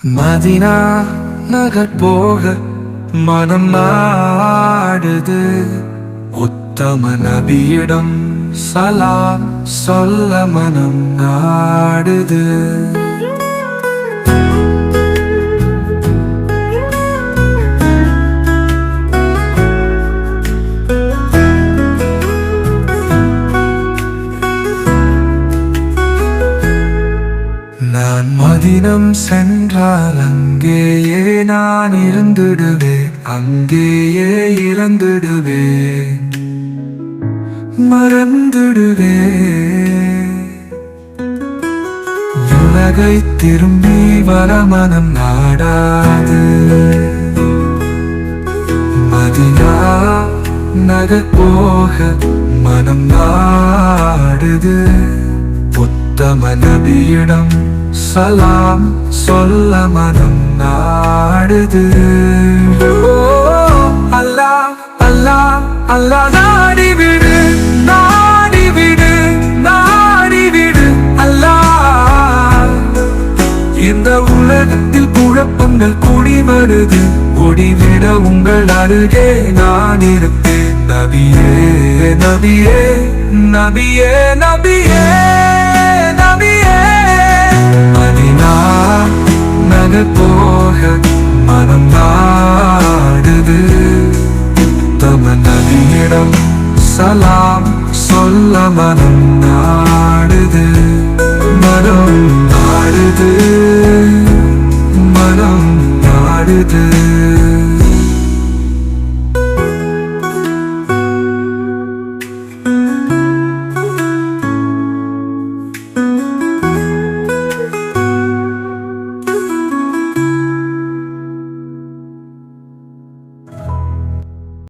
Medina நகர் போக மனம் நாடுது. உத்தம நபியிடம் சலாம் சொல்ல மனம் நாடுது. நான் மதினம் சென்றால் அங்கேயே நான் இருந்துடுவேன், அங்கேயே இறந்துடுவேன், மறந்துடுவேன். உலகை திரும்பி வர மனம் நாடாது. மதினா நகர் போக மனம் நாடுது. உத்தம நபியிடம் சலாம் சொல்ல மனம் நாடுது. அல்லாஹ் அல்லாஹ் அல்லாஹ் நாடிவிடு, நாடிவிடு, நாடிவிடு அல்லாஹ். இந்த உலகத்தில் குழப்பங்கள் கூடி வருது, ஓடிவிட உங்கள் அருகே நான் இருப்பேன். நபியே நபியே நபியே நபியே நபியே. மதினா நகர் போக மனம் நாடுது. உத்தம நபியிடம் சலாம் சொல்ல மனம் நாடுது. மனம் நாடுது, மனம் நாடுது.